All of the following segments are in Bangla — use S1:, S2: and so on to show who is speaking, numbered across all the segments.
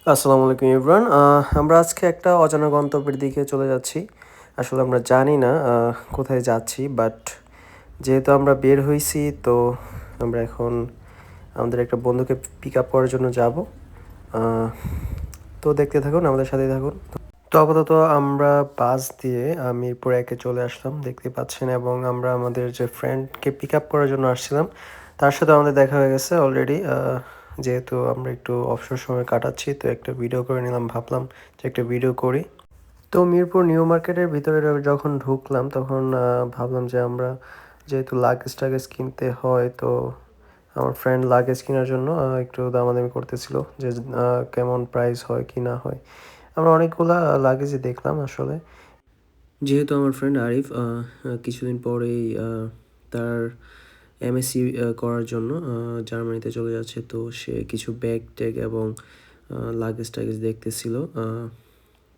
S1: আসসালামু আলাইকুম এভরিওয়ান। আমরা আজকে একটা অজানা গন্তব্যের দিকে চলে যাচ্ছি। আসলে আমরা জানি না কোথায় যাচ্ছি, বাট যেহেতু আমরা বের হইছি তো আমরা এখন আমাদের একটা বন্ধুকে পিক আপ করার জন্য যাব। আহ, তো দেখতে থাকুন, আমাদের সাথেই থাকুন। তো আপাতত আমরা বাস দিয়ে মিরপুর একে চলে আসলাম, দেখতে পাচ্ছেন, এবং আমরা আমাদের যে ফ্রেন্ডকে পিক আপ করার জন্য আসছিলাম তার সাথে আমাদের দেখা হয়ে গেছে অলরেডি। যেহেতু আমরা একটু অবসর সময় কাটাচ্ছি তো একটা ভিডিও করে নিলাম, ভাবলাম যে একটা ভিডিও করি। তো মিরপুর নিউ মার্কেটের ভিতরে যখন ঢুকলাম তখন ভাবলাম যে আমরা যেহেতু লাগেজ টাগেজ কিনতে হয়, তো আমার ফ্রেন্ড লাগেজ কেনার জন্য একটু দামাদামি করতেছিল যে কেমন প্রাইস হয় কি না হয়। আমরা অনেকগুলা লাগেজই দেখলাম আসলে। যেহেতু আমার ফ্রেন্ড আরিফ কিছুদিন পরেই তার এমএসসি করার জন্য জার্মানিতে চলে যাচ্ছে, তো সে কিছু ব্যাগ ট্যাগ এবং লাগেজ টাগেজ দেখতেছিল।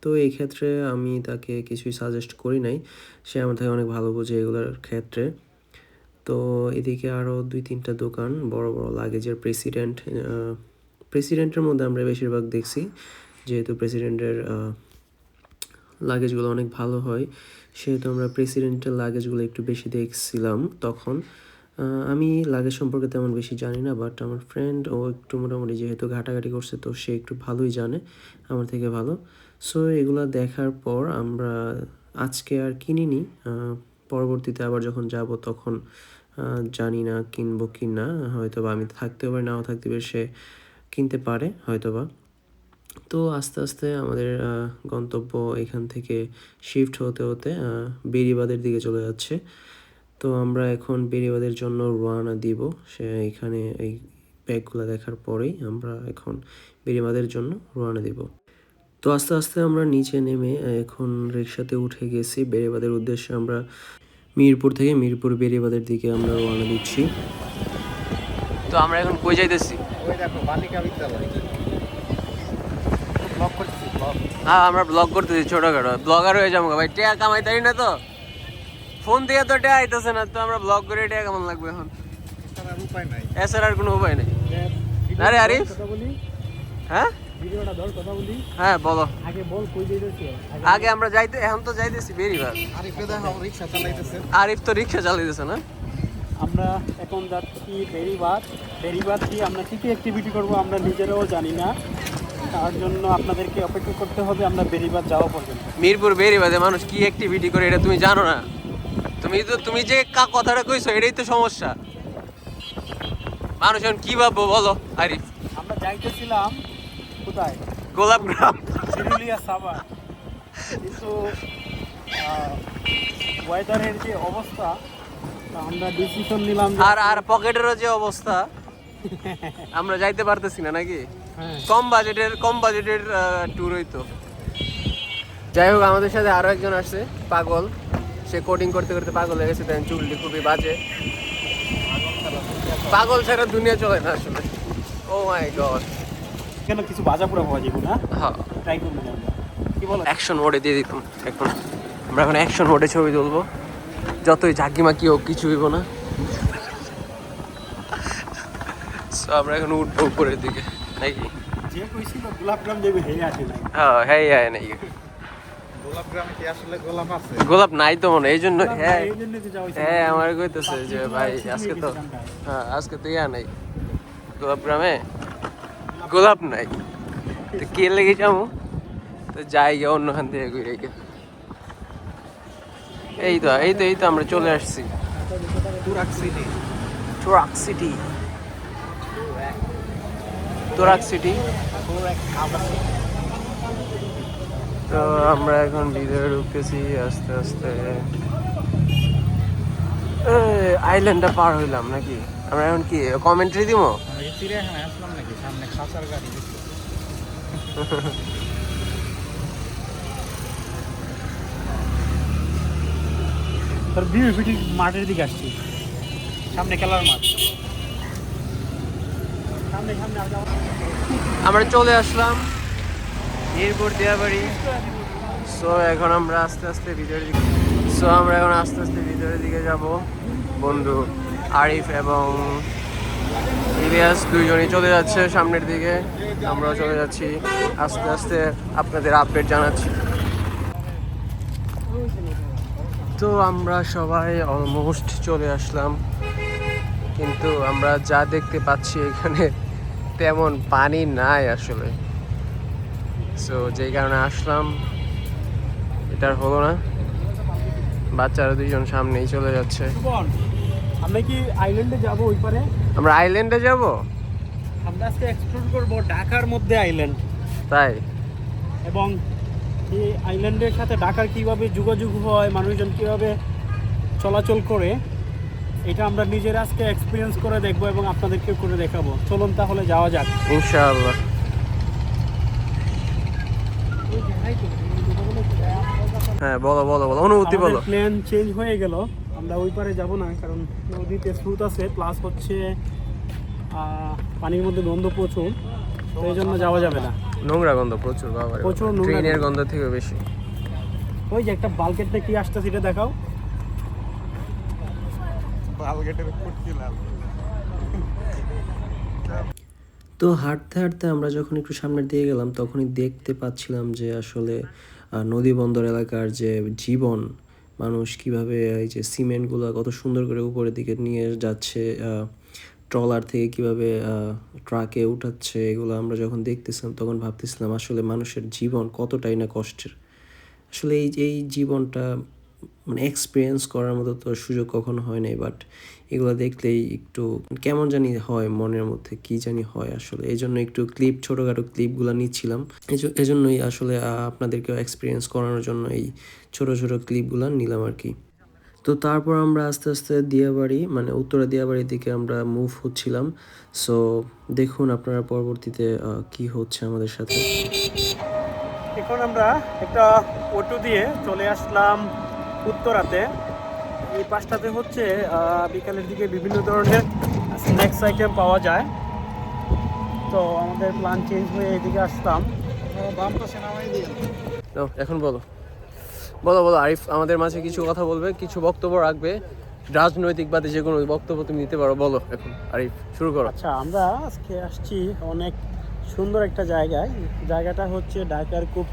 S1: তো এই ক্ষেত্রে আমি তাকে কিছুই সাজেস্ট করি নাই, সে আমার থেকে অনেক ভালো বোঝে এগুলোর ক্ষেত্রে। তো এদিকে আরও 2-3টা দোকান বড় বড় লাগেজের প্রেসিডেন্টের মধ্যে আমরা বেশিরভাগ দেখছি, যেহেতু প্রেসিডেন্টের লাগেজগুলো অনেক ভালো হয়, সেহেতু আমরা প্রেসিডেন্টের লাগেজগুলো একটু বেশি দেখছিলাম তখন। আমি লাগেজ সম্পর্কে তেমন বেশি জানি না, বাট আমার ফ্রেন্ড ও একটু মোটামুটি যেহেতু ঘাটাঘাটি করছে তো সে একটু ভালোই জানে, আমার থেকে ভালো। সো এগুলো দেখার পর আমরা আজকে আর কিনিনি, পরবর্তীতে আবার যখন যাব তখন জানি না কিনবো কি না, হয়তো বা আমি থাকতেও পারি নাও থাকতে পারি, সে কিনতে পারে হয়তো বা। তো আস্তে আস্তে আমাদের গন্তব্য এখান থেকে শিফট হতে হতে বেড়িবাঁধের দিকে চলে যাচ্ছে। তো আমরা এখন বেড়িবাঁধের জন্য রওনা দিব। সে এখানে এই ব্যাগগুলো দেখার পরেই আমরা এখন বেড়িবাঁধের জন্য রওনা দিব। তো আস্তে আস্তে আমরা নিচে নেমে এখন রিক্সাতে উঠে গেছি বেড়িবাঁধের উদ্দেশ্যে। আমরা মিরপুর থেকে মিরপুর বেড়িবাঁধের দিকে আমরা রওনা দিচ্ছি। তো আমরা এখন কই যাইতেছি?
S2: ওই দেখো বালিকা বিদ্যালয় ব্লগ করতেছি ব্লগ।
S1: হ্যাঁ, আমরা ব্লগ করতেছি, ছোটখাটো ব্লগার হয়ে যাবো ভাই, টেয়া কামাই তাই না? তো ফোন দিয়ে তো টেয়া আইতেছে না, তো আমরা ব্লগ করে টেয়া কেমন লাগবে এখন?
S2: তার উপায় নাই।
S1: এছাড়া আর কোনো উপায় নেই। আরে আরিফ,
S2: কথা বলি,
S1: হ্যাঁ
S2: ভিডিওটা ধর, কথা বলি।
S1: হ্যাঁ বলো।
S2: আগে বল কই যাইতেছি?
S1: আগে আমরা যাইতে, এখন তো যাইতেছি বেরিবাদ।
S2: আরিফে দেখো রিকশা চালাইতেছে।
S1: আরিফ তো রিক্সা চালাইতেছে না?
S3: আমরা এখন যাচ্ছি বেড়িবাঁধ। বেড়িবাঁধ দিয়ে আমরা কী কী অ্যাক্টিভিটি করবো আমরা নিজেরাও জানি না, তার জন্য আপনাদেরকে অপেক্ষা করতে হবে আমরা বেড়িবাঁধ যাওয়া পর্যন্ত।
S1: মিরপুর বেরিবাদে মানুষ কি অ্যাক্টিভিটি করে এটা তুমি জানো না? তুমি যে কথাটা কইছো এটাই তো সমস্যা। মানুষ এখন কি ভাববো বলো আরিফ?
S3: আমরা যাইতেছিলাম কোথায়?
S1: গোলাপগ্রাম।
S3: শিরুলিয়া সাভার, কিন্তু ওয়েদারের যে অবস্থা আমরা ডিসিশন নিলাম যে
S1: আর পকেটেরও যে অবস্থা, আমরা যাইতে পারতেছি না নাকি?
S3: হ্যাঁ,
S1: কম বাজেটের ট্যুর হইতো। যাই হোক, আমাদের সাথে আরো একজন আসছে পাগল, সে কোডিং করতে করতে পাগল হয়ে গেছে, দেন চুলটি খুবই বাজে। পাগল ছাড়া দুনিয়া চলে না আসলে। ও মাই গড।
S3: এখানে কিছু ভাজা পোড়া পাওয়া যাবে না,
S1: হ্যাঁ,
S3: ট্রাই করবো না আমরা, কি বলো?
S1: অ্যাকশন মোডে দিয়ে দিতাম এখন। আমরা এখন অ্যাকশন মোডে ছবি তুলবো, যতই ঝাঁকিমাকি হোক কিছু হইব না। So, আমরা এখন উঠবো উপরের দিকে নাকি?
S3: যে কইছিল গোলাপগ্রাম যাবে হেরে আসে না।
S1: হ্যাঁ হ্যাঁ হ্যাঁ নাকি?
S2: গোলাপগ্রামে কি আসলে গোলাপ আছে?
S1: গোলাপ নাই তো মনে হয়, এই জন্য। হ্যাঁ
S3: এই জন্য তো যাওয়া হয়েছে।
S1: হ্যাঁ, আমার কইতেছে যে ভাই আজকে তো, হ্যাঁ আজকে তো ইয়া নাই, গোলাপগ্রামে গোলাপ নাই, তো কে লেগে যাবো? তো যাই গিয়ে অন্যখান থেকে ঘুরে গিয়ে। এই তো আমরা চলে আসছি
S2: তুরাক সিটি।
S1: Truck city. তোরাক সিটি। তো আমরা এখন ভিতরে ঢুকতেছি আস্তে আস্তে। আইল্যান্ডটা পার হইলাম নাকি? আমরা এখন কি কমেন্ট্রি দিব?
S2: আমি চিড়িয়াখানায় আসলাম নাকি? সামনে খাঁচার গাড়ি দেখছি।
S3: তোর বিউপিটি মাঠের দিকে আসছি, সামনে খেলার মাঠ, সামনে সামনে আর যাওয়া।
S1: আমরা চলে আসলাম মিরপুর দিয়াবাড়ি। সো এখন আমরা আস্তে আস্তে ভিতরের দিকে যাব। বন্ধু আরিফ এবং ইলিয়াস দুইজনই চলে যাচ্ছে সামনের দিকে, আমরাও চলে যাচ্ছি আস্তে আস্তে, আপনাদের আপডেট জানাচ্ছি। তো আমরা সবাই অলমোস্ট চলে আসলাম, কিন্তু আমরা যা দেখতে পাচ্ছি এখানে তেমন পানি নাই আসলে। সো যেই কারণে আসলাম, এটার হলো না। বাচ্চারা দুইজন সামনেই চলে যাচ্ছে।
S3: আমরা কি আইল্যান্ডে যাব ওই পারে?
S1: আমরা আইল্যান্ডে যাব?
S3: আমরা আজকে এক্সপ্লোর করব ঢাকার মধ্যে আইল্যান্ড।
S1: তাই?
S3: এবং এই আইল্যান্ডের সাথে ঢাকার কিভাবে যোগাযোগ হয়, মানুষজন কিভাবে চলাচল করে, এটা আমরা নিজের আজকে এক্সপিরিয়েন্স করে দেখবো এবং আপনাদেরকেও করে দেখাবো। চলুন তাহলে যাওয়া যাক
S1: ইনশাআল্লাহ। হ্যাঁ বলো বলো বলো, অনুভূতি বলো।
S3: প্ল্যান চেঞ্জ হয়ে গেল, আমরা ওই পারে যাব না, কারণ নদীতে স্রোত আছে, প্লাস হচ্ছে পানির মধ্যে গন্ধ প্রচুর, তো এই জন্য যাওয়া যাবে না।
S1: নোংরা গন্ধ প্রচুর, বাবা
S3: প্রচুর নোংরা
S1: ট্রেনের
S3: গন্ধ।
S1: গন্ধ থেকে বেশি।
S3: ওই যে একটা বালকেটটা কি আসছে সেটা দেখাও।
S2: বালগেটের ফুটকি লাল।
S1: তো হাঁটতে হাঁটতে আমরা যখন একটু সামনের দিকে গেলাম, তখনই দেখতে পাচ্ছিলাম যে আসলে নদী বন্দর এলাকার যে জীবন, মানুষ কিভাবে এই যে সিমেন্টগুলো কত সুন্দর করে উপরের দিকে নিয়ে যাচ্ছে, ট্রলার থেকে কিভাবে ট্রাকে উঠাচ্ছে, এগুলো আমরা যখন দেখতেছিলাম তখন ভাবতেছিলাম আসলে মানুষের জীবন কতটাই না কষ্টের। আসলে এই জীবনটা মানে এক্সপিরিয়েন্স করার মতো তো সুযোগ কখনো হয় নাই, বাট এগুলো দেখলেই একটু কেমন জানি হয়, মনের মধ্যে কি জানি হয় আসলে। এই জন্য একটু ছোটোখাটো ক্লিপগুলো নিচ্ছিলাম, এজন্যই আসলে আপনাদেরকেও এক্সপিরিয়েন্স করানোর জন্য এই ছোটো ছোটো ক্লিপগুলো নিলাম আর কি। তো তারপর আমরা আস্তে আস্তে দিয়াবাড়ি মানে উত্তরা দিয়াবাড়ির দিকে আমরা মুভ হচ্ছিলাম। সো দেখুন আপনারা পরবর্তীতে কি হচ্ছে আমাদের সাথে।
S3: এখন আমরা একটা অটো দিয়ে চলে আসলাম উত্তরাতে। এই পাশটাতে হচ্ছে বিকালের দিকে বিভিন্ন ধরনের স্ন্যাক্স আইটেম পাওয়া যায়, তো আমাদের প্ল্যান চেঞ্জ হয়ে এদিকে আসলাম।
S2: বাম পাশে নামাই দিয়ে
S1: নাও, এখন বলো বলো বলো আরিফ আমাদের মাঝে কিছু কথা বলবে, কিছু বক্তব্য রাখবে, রাজনৈতিকবাদী যে কোনো বক্তব্য তুমি নিতে পারো। বলো এখন আরিফ, শুরু করো।
S3: আচ্ছা, আমরা আজকে আসছি অনেক সুন্দর একটা জায়গায়। জায়গাটা হচ্ছে ঢাকার খুব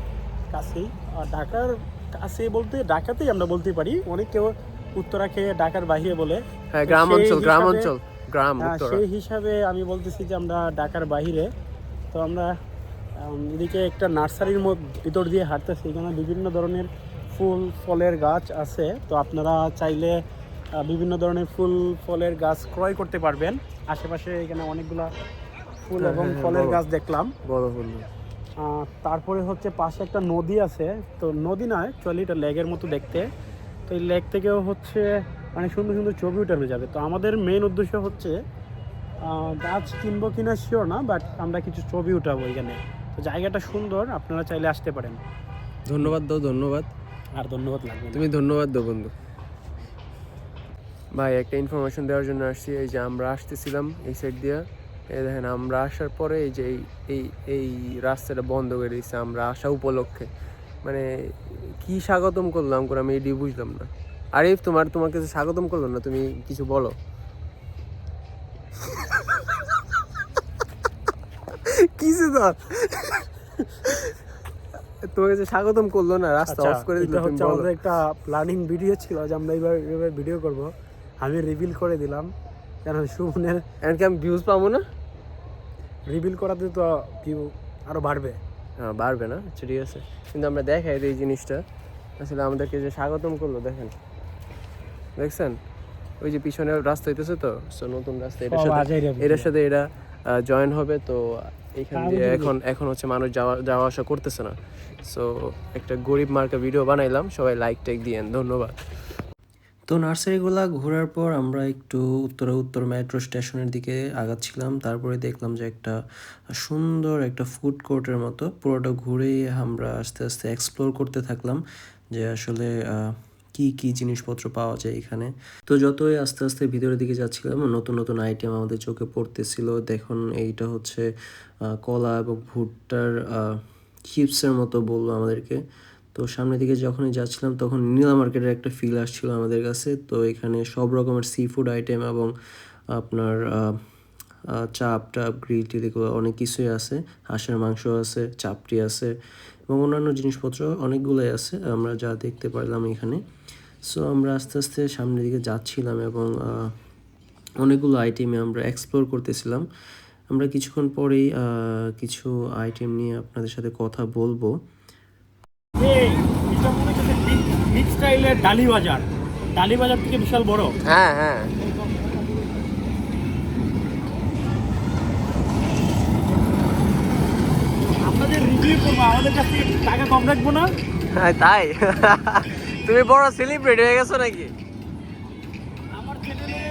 S3: কাছেই। আর ঢাকার কাছে বলতে ঢাকাতেই আমরা বলতে পারি, অনেক কেউ উত্তরাকে ঢাকার বাইরে বলে।
S1: হ্যাঁ,
S3: তো
S1: গ্রাম
S3: সেই
S1: অঞ্চল, গ্রাম
S3: হিসাবে-
S1: অঞ্চল, গ্রাম উত্তরা।
S3: সেই হিসাবে আমি বলতেছি যে আমরা ঢাকার বাইরে। তো আমরা এদিকে একটা নার্সারির ভিতর দিয়ে হাঁটতেছি, এখানে বিভিন্ন ধরনের ফুল ফলের গাছ আছে। তো আপনারা চাইলে বিভিন্ন ধরনের ফুল ফলের গাছ ক্রয় করতে পারবেন। আশেপাশে এখানে অনেকগুলা ফুল এবং
S1: হ্যাঁ,
S3: ফলের
S1: বলো।
S3: গাছ দেখলাম।
S1: বলো বলো।
S3: তারপরে হচ্ছে পাশে একটা নদী আছে, তো নদী নয় অ্যাকচুয়ালি এটা লেকের মতো দেখতে। তো এই লেক থেকেও হচ্ছে মানে সুন্দর সুন্দর ছবি উঠানো যাবে। তো আমাদের মেইন উদ্দেশ্য হচ্ছে গাছ কিনবো কিনা শিওর না, বাট আমরা কিছু ছবি উঠাবো এখানে। তো জায়গাটা সুন্দর, আপনারা চাইলে আসতে পারেন।
S1: ধন্যবাদ দাও, ধন্যবাদ।
S3: আর ধন্যবাদ লাগবে না।
S1: তুমি ধন্যবাদ দাও বন্ধু। ভাই একটা ইনফরমেশন দেওয়ার জন্য আসছি। এই যে আমরা আসতেছিলাম এই সাইড দিয়ে, এই দেখেন আমরা আসার পরে এই যে এই এই রাস্তাটা বন্ধ করে দিচ্ছে আমরা আসা উপলক্ষে। মানে কি স্বাগতম করলাম করে আমি এটি বুঝলাম না। আরিফ তোমার কাছে স্বাগতম করলাম না, তুমি কিছু বলো। কিসে তোর তোমার কাছে স্বাগতম করলো না, রাস্তা
S3: আচ্ছা,
S1: অফ করে দিল।
S3: এটা
S1: তুমি
S3: হচ্ছে
S1: বলো।
S3: আমাদের একটা প্ল্যানিং ভিডিও ছিল যে আমরা এইভাবে ভিডিও করব। আমি রিভিল করে দিলাম, কারণ সুমনের
S1: এমনকি আমি ভিউজ পাবো না।
S3: রিভিল করাতে তো ভিউ আরও বাড়বে।
S1: হ্যাঁ বাড়বে না, আচ্ছা ঠিক আছে, কিন্তু আমরা দেখাই এই জিনিসটা আসলে আমাদেরকে যে স্বাগতম করলো, দেখেন দেখছেন ওই যে পিছনে রাস্তা হইতেছে, তো সো নতুন রাস্তা এটার সাথে এটা জয়েন হবে। তো এখান দিয়ে এখন হচ্ছে মানুষ যাওয়া আসা করতেছে না। সো একটা গরিব মার্কা ভিডিও বানাইলাম, সবাই লাইক টাইক দিয়েন, ধন্যবাদ। তো নার্সারিগুলা ঘোরার পর আমরা একটু উত্তর মেট্রো স্টেশনের দিকে আগাচ্ছিলাম। তারপরে দেখলাম যে একটা সুন্দর একটা ফুড কোর্টের মতো, পুরোটা ঘুরে আমরা আস্তে আস্তে এক্সপ্লোর করতে থাকলাম যে আসলে কি কি জিনিসপত্র পাওয়া যায় এখানে। তো যতই আস্তে আস্তে ভিতরের দিকে যাচ্ছিলাম, নতুন নতুন আইটেম আমাদের চোখে পড়তেছিল। দেখুন এইটা হচ্ছে কলা এবং ভুট্টার চিপসের মতো বললো আমাদেরকে। তো সামনের দিকে যখনই যাচ্ছিলাম তখন নীলা মার্কেটের একটা ফিল আসছিল আমাদের কাছে। তো এখানে সব রকমের সি ফুড আইটেম এবং আপনার চাপ টাপ গ্রিল টিল এগুলো অনেক কিছুই আছে, হাঁসের মাংস আছে, চাপটি আছে এবং অন্যান্য জিনিসপত্র অনেকগুলোই আছে আমরা যা দেখতে পারলাম এখানে। সো আমরা আস্তে আস্তে সামনের দিকে যাচ্ছিলাম এবং অনেকগুলো আইটেমে আমরা এক্সপ্লোর করতেছিলাম। আমরা কিছুক্ষণ পরেই কিছু আইটেম নিয়ে আপনাদের সাথে কথা বলবো।
S3: এটা মনে হচ্ছে বিগ স্টাইলের ডালি বাজার, ডালি বাজার থেকে বিশাল বড়।
S1: হ্যাঁ হ্যাঁ,
S3: আপনাদের রিভিউ করবো, আমাদের কাছে টাকা কম রাখবো না।
S1: তাই তুমি বড় সেলিব্রিটি হয়ে গেছো নাকি?
S3: আমার চ্যানেলে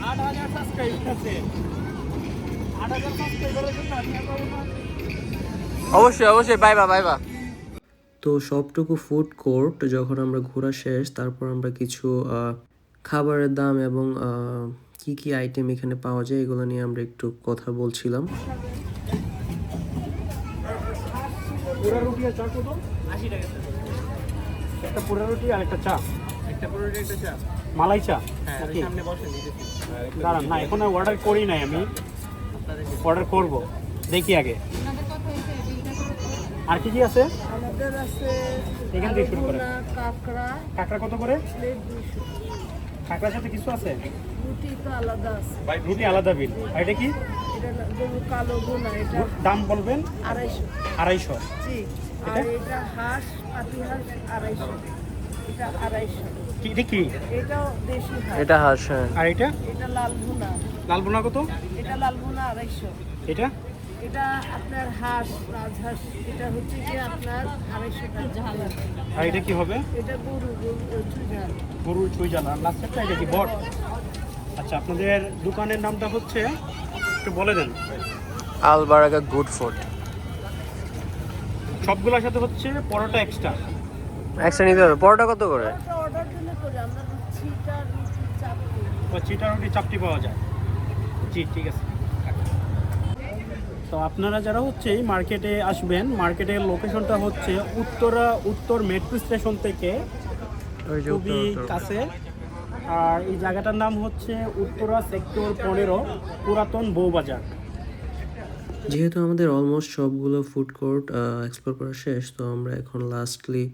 S3: 8,000 সাবস্ক্রাইবার আছে, 8,000 সাবস্ক্রাইবারের জন্য আমি আর পাবো না।
S1: অবশ্যই অবশ্যই পাইবা পাইবা। তো সবটুকু ফুড কোর্ট যখন আমরা ঘোরা শেষ, তারপর আমরা কিছু খাবারের দাম এবং কি কি আইটেম এখানে পাওয়া যায় এগুলো নিয়ে আমরা একটু কথা বলছিলাম।
S3: পুরা রুটি আর চা কত? 80 টাকা। একটা পুরা রুটি আর একটা চা। একটা পুরা রুটি একটা চা। মালাই চা? হ্যাঁ, আমি সামনে বসে নিতেছি। দাঁড়ান না, এখন অর্ডার করি নাই আমি, অর্ডার করব, দেখি আগে। আর কি কি আছে?
S4: আমাদের আছে
S3: এখান থেকে শুরু করে।
S4: কাঁকড়া
S3: কাঁকড়া কত করে?
S4: প্লেট 200।
S3: কাঁকড়ার সাথে কিছু আছে?
S4: রুটি তো আলাদা আছে।
S3: রুটি আলাদা বিল। আর এটা কি?
S4: এটা গরু কালো বোনা, এটা
S3: দাম বলবেন?
S4: 250।
S3: 250।
S4: জি। আর এটা হাঁস, পাতি হাঁস 250। এটা 250।
S3: এটা কি?
S4: এটাও দেশি হাঁস।
S1: এটা হাঁস।
S3: আর এটা?
S4: এটা লাল ভুনা।
S3: লাল বোনা কত?
S4: এটা লাল ভুনা 250।
S3: এটা?
S4: এটা আপনার হাঁস, রাজহাঁস, এটা হচ্ছে কি আপনার 250 টাকা ঝাল।
S3: আর এটা কি হবে?
S4: এটা গরু ঝাল।
S3: গরুর চুই জ্বালা। লাস্টেরটা এটা কি বট? আচ্ছা, আপনাদের দোকানের নামটা হচ্ছে একটু বলে দেন।
S1: আল বারাকা গুড ফুড।
S3: সবগুলোর সাথে হচ্ছে পরোটা এক্সট্রা।
S1: এক্সট্রা নিতে হবে। পরোটা কত করে?
S4: অর্ডার দিলে করে আমরা ছিটা রুটি চাপটি।
S3: বা চিটা রুটি চাপটি পাওয়া যায়। জি, ঠিক আছে। তো আপনারা যারা হচ্ছে এই মার্কেটে আসবেন, মার্কেটের লোকেশনটা হচ্ছে উত্তর মেট্রো স্টেশন থেকে খুবই কাছে। আর এই জায়গাটার নাম হচ্ছে উত্তরা সেক্টর 15 পুরাতন বউবাজার।
S1: যেহেতু আমাদের অলমোস্ট সবগুলো ফুড কোর্ট এক্সপ্লোর করা শেষ, তো আমরা এখন লাস্টলি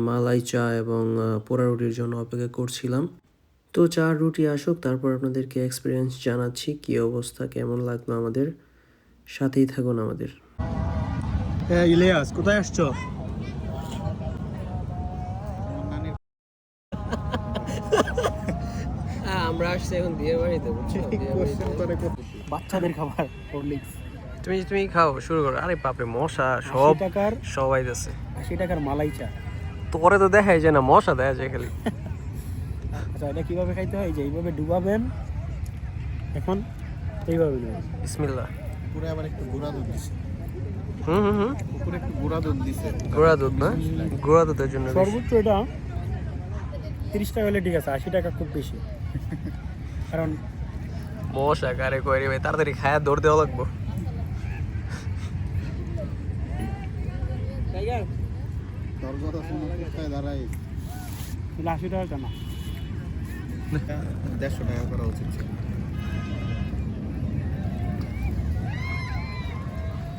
S1: মালাই চা এবং পোড়া রুটির জন্য অপেক্ষা করছিলাম। তো চা রুটি আসুক, তারপর আপনাদেরকে এক্সপিরিয়েন্স জানাচ্ছি কি অবস্থা, কেমন লাগলো আমাদের। সাথেই থাকুন আমাদের।
S3: ইলিয়াস, কোথায় আসছো?
S1: আমরা আসছি এখন বিয়ে বাড়িতে,
S3: বাচ্চাদের খাবার হরলিক্স।
S1: তুমি খাও, শুরু করো। আরে বাপরে, মশা সব সবাই দিচ্ছে।
S3: 80 টাকার মালাই চা।
S1: তোরে তো দেখাই যায় না, মশা দেখা যায় খালি।
S3: আচ্ছা, এটা কিভাবে খাইতে হয়? যে এইভাবে ডুবাবেন, এখন এইভাবে নেবেন।
S1: বিসমিল্লাহ।
S2: পুরো আবার একটু গুঁড়া দুধ দিছে।
S1: হুম।
S2: পুরো একটু গুঁড়া দুধ দিছে।
S1: গুঁড়া দুধ না? গুঁড়া দুধের জন্য বেশি।
S3: সর্বোচ্চ এটা 30 টাকা হলে ঠিক আছে, 80 টাকা খুব বেশি। কারণ
S1: মশা কারে কই রে ভাই, তাড়াতাড়ি খায়া দৌড় দেওয়া লাগবো।
S2: তোর কথা শুনে কোথায় দাঁড়াই?
S3: 80 টাকা কেন?
S2: 150 টাকা করা উচিত ছিল।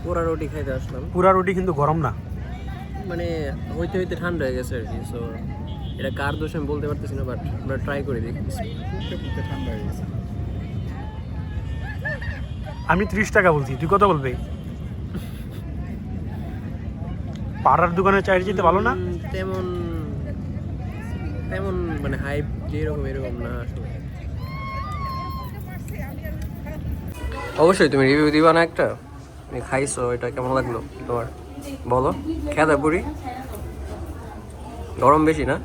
S1: পোড়া রুটি খাইতে আসলাম।
S3: পুরা রুটি কিন্তু গরম না,
S1: মানে হইতে হইতে ঠান্ডা হয়ে গেছে আর কি। সো এটা কার দোষ আমি বলতে পারতেছি না, বাট আমরা ট্রাই করে দেখি।
S2: ফুটতে ঠান্ডা হয়ে গেছে।
S3: আমি 30 টাকা বলছি, তুই কত বলবি? পাড়ার দোকানে চায়ের যেতে ভালো না?
S1: তেমন তেমন মানে হাইপ যেরকম এরকম না আসলে। অবশ্যই তুমি রিভিউ দিবা না একটা? তুমি খাইছো, এটা কেমন লাগলো তোমার বলো। খেদা পুরি গরম বেশি না?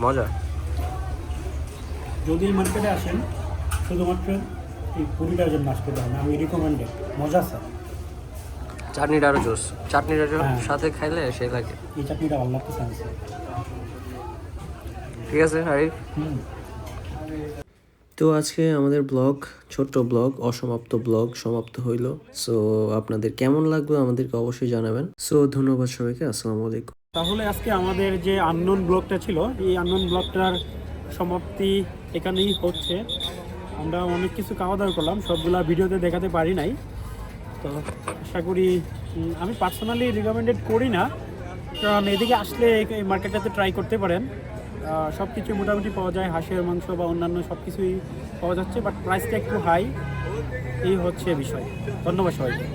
S1: মজা।
S3: যদি মার্কেটে আসেন শুধুমাত্র এই পুরিটার জন্য আসতে পারেন, আমি রিকমেন্ডেড, মজা আছে।
S1: চাটনিটা আরো জোস, চাটনিটা
S3: হ্যাঁ।
S1: সাথে খাইলে সেই লাগে।
S3: এই চাটনিটা ভালো লাগতেছে আমার।
S1: ঠিক আছে আরিফ। তো আজকে আমাদের ব্লগ, ছোট্ট ব্লগ, অসমাপ্ত ব্লগ সমাপ্ত হইল। সো আপনাদের কেমন লাগলো আমাদেরকে অবশ্যই জানাবেন। সো ধন্যবাদ সবাইকে, আসসালামু আলাইকুম।
S3: তাহলে আজকে আমাদের যে আননোন ব্লগটা ছিল, এই আননোন ব্লগটার সমাপ্তি এখানেই হচ্ছে। আমরা অনেক কিছু খাওয়া দাওয়া করলাম, সবগুলা ভিডিওতে দেখাতে পারি নাই। তো আশা করি আমি পার্সোনালি রিকমেন্ডেড করি না, কারণ এদিকে আসলে এই মার্কেটটাতে ট্রাই করতে পারেন। সব কিছু মোটামুটি পাওয়া যায়, হাঁসের মাংস বা অন্যান্য সব কিছুই পাওয়া যাচ্ছে, বাট প্রাইসটা একটু হাই, এই হচ্ছে বিষয়। ধন্যবাদ সবাইকে।